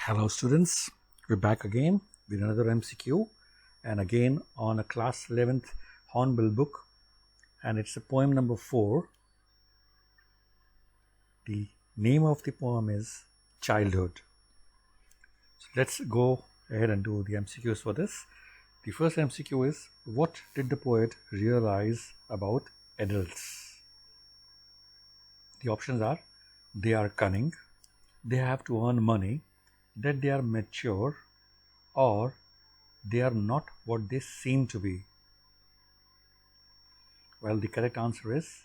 Hello students, we're back again with another MCQ and again on a class 11th Hornbill book, and it's a poem number 4. The name of the poem is Childhood. So let's go ahead and do the MCQs for this. The first MCQ is, what did the poet realize about adults? The options are, they are cunning, they have to earn money, that they are mature, or they are not what they seem to be. Well, the correct answer is,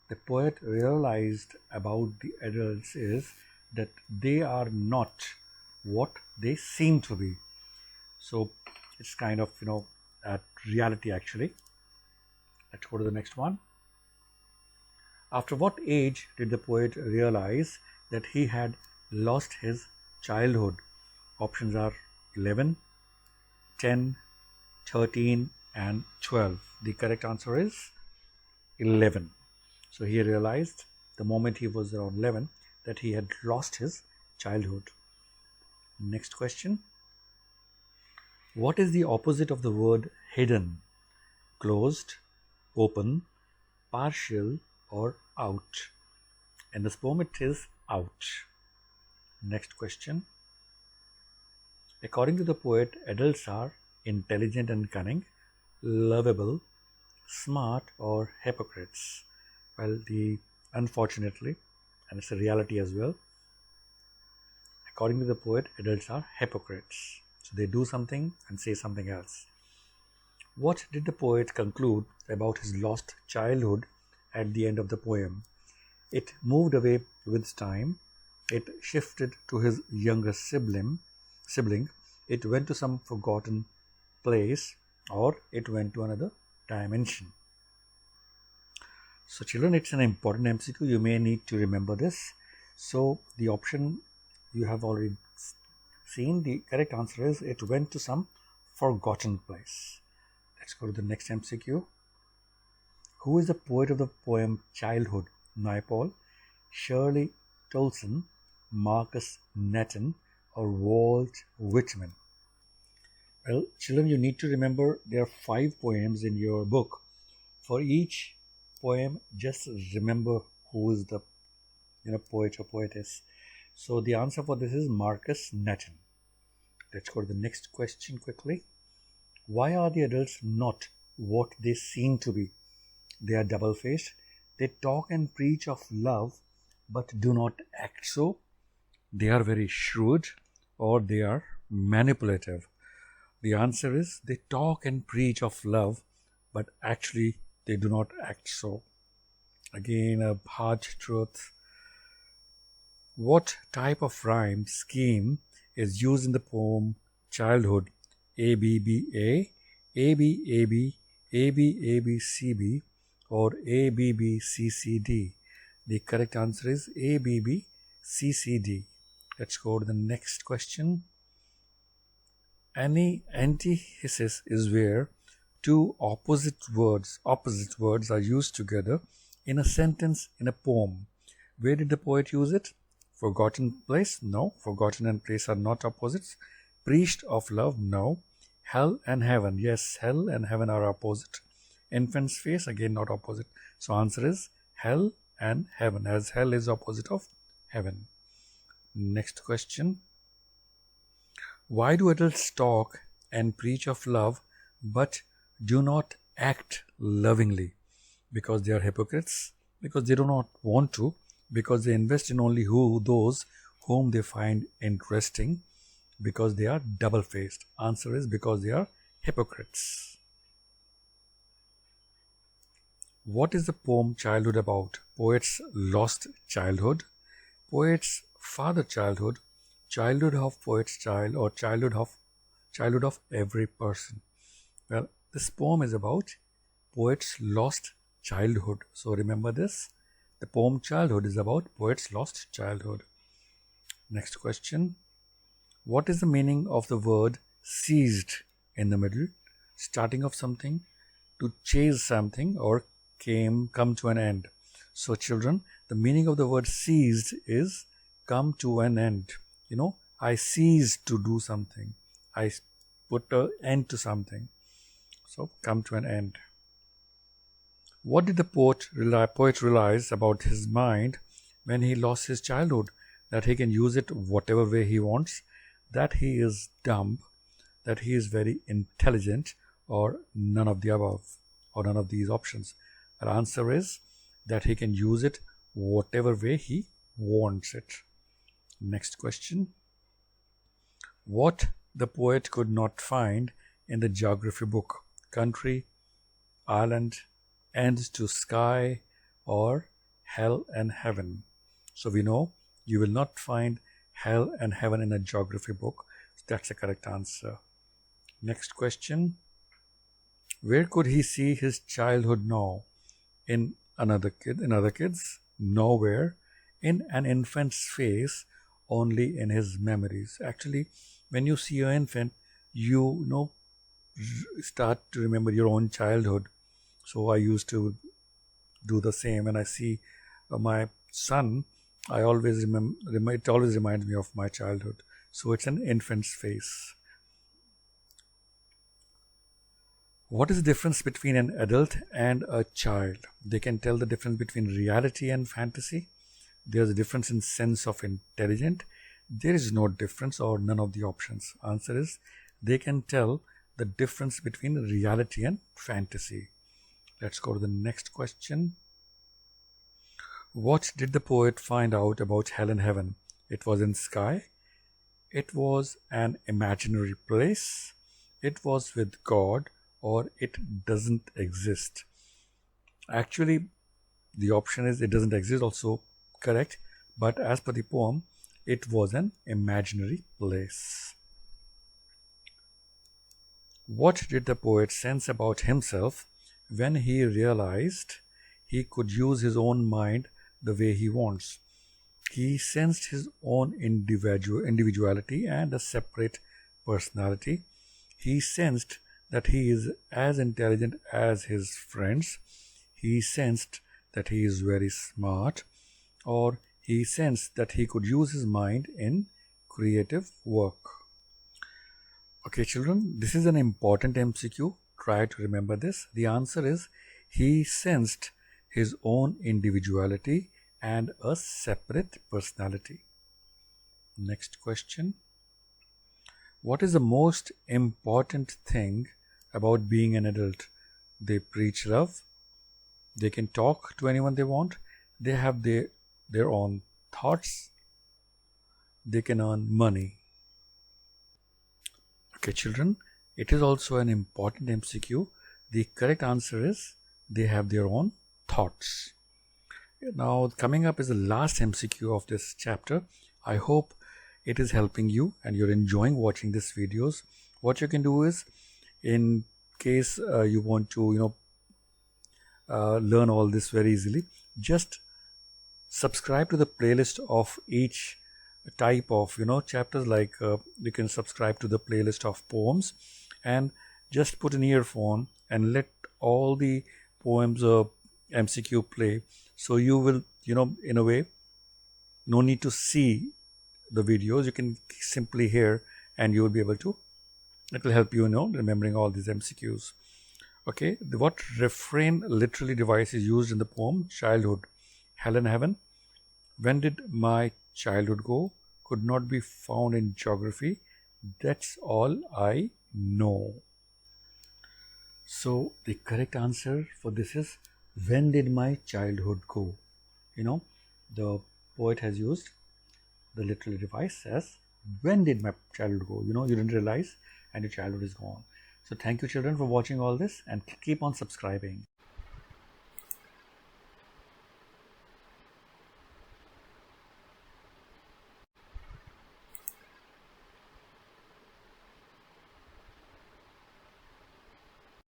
the poet realized about the adults is that they are not what they seem to be. So it's kind of, at reality actually. Let's go to the next one. After what age did the poet realize that he had lost his childhood? Options are 11, 10, 13 and 12. The correct answer is 11. So he realized the moment he was around 11 that he had lost his childhood. Next question. What is the opposite of the word hidden? Closed, open, partial or out? In this poem it is out. Next question. According to the poet, adults are intelligent and cunning, lovable, smart or hypocrites. Well, unfortunately, and it's a reality as well, according to the poet, adults are hypocrites. So they do something and say something else. What did the poet conclude about his lost childhood at the end of the poem? It moved away with time. It shifted to his younger sibling. It went to some forgotten place, or it went to another dimension. So children, it's an important MCQ. You may need to remember this. So the option you have already seen. The correct answer is, it went to some forgotten place. Let's go to the next MCQ. Who is the poet of the poem Childhood? Naipaul, Shirley Tolson, Marcus Nathan or Walt Whitman? Well, children, you need to remember there are 5 poems in your book. For each poem, just remember who is the poet or poetess. So the answer for this is Marcus Nathan. Let's go to the next question quickly. Why are the adults not what they seem to be? They are double-faced. They talk and preach of love but do not act so. They are very shrewd, or they are manipulative. The answer is, they talk and preach of love but actually they do not act so. Again, a hard truth. What type of rhyme scheme is used in the poem Childhood? ABBA, ABAB, ABABCB or ABBCCD? The correct answer is ABBCCD. Let's go to the next question. Any antithesis is where two opposite words are used together in a sentence in a poem. Where did the poet use it? Forgotten place? No. Forgotten and place are not opposites. Preached of love? No. Hell and heaven? Yes, hell and heaven are opposite. Infant's face? Again, not opposite. So answer is hell and heaven, as hell is opposite of heaven. Next question. Why do adults talk and preach of love but do not act lovingly? Because they are hypocrites, because they do not want to, because they invest in only those whom they find interesting, because they are double-faced. Answer is because they are hypocrites. What is the poem Childhood about? Poet's lost childhood, poet's father childhood, childhood of poet's child, or childhood of every person? Well, this poem is about poet's lost childhood. So remember this. The poem Childhood is about poet's lost childhood. Next question. What is the meaning of the word seized in the middle? Starting of something, to chase something, or come to an end. So children, the meaning of the word seized is come to an end. I ceased to do something. I put an end to something. So come to an end. What did the poet realize about his mind when he lost his childhood? That he can use it whatever way he wants, that he is dumb, that he is very intelligent, or none of the above, or none of these options. Our answer is that he can use it whatever way he wants it. Next question. What the poet could not find in the geography book? Country, island, ends to sky, or hell and heaven? So we know you will not find hell and heaven in a geography book. So that's the correct answer. Next question. Where could he see his childhood now? In other kids? Nowhere. In an infant's face? Only in his memories. Actually, when you see an infant, you know, start to remember your own childhood. So I used to do the same. When I see my son, I always remember. It always reminds me of my childhood. So it's an infant's face. What is the difference between an adult and a child? They can tell the difference between reality and fantasy. There's a difference in sense of intelligent. There is no difference or none of the options. Answer is they can tell the difference between reality and fantasy. Let's go to the next question. What did the poet find out about hell and heaven? It was in sky. It was an imaginary place. It was with God, or it doesn't exist. Actually, the option is it doesn't exist also correct, but as per the poem, it was an imaginary place. What did the poet sense about himself when he realized he could use his own mind the way he wants? He sensed his own individuality and a separate personality. He sensed that he is as intelligent as his friends. He sensed that he is very smart, or he sensed that he could use his mind in creative work. Okay, children, this is an important MCQ. Try to remember this. The answer is he sensed his own individuality and a separate personality. Next question. What is the most important thing about being an adult? They preach love. They can talk to anyone they want. They have their own thoughts. They can earn money. Okay, children, it is also an important MCQ. The correct answer is they have their own thoughts. Now, coming up is the last MCQ of this chapter. I hope it is helping you and you're enjoying watching these videos. What you can do is, in case you want to, learn all this very easily, just subscribe to the playlist of each type of chapters. Like you can subscribe to the playlist of poems and just put an earphone and let all the poems MCQ play. So you will, in a way, no need to see the videos. You can simply hear and you will be able to, it will help you, remembering all these MCQs. Okay, what refrain literally device is used in the poem Childhood? Hell and heaven. When did my childhood go? Could not be found in geography. That's all I know. So the correct answer for this is, when did my childhood go? The poet has used the literal device as, when did my childhood go? You didn't realize and your childhood is gone. So thank you, children, for watching all this, and keep on subscribing.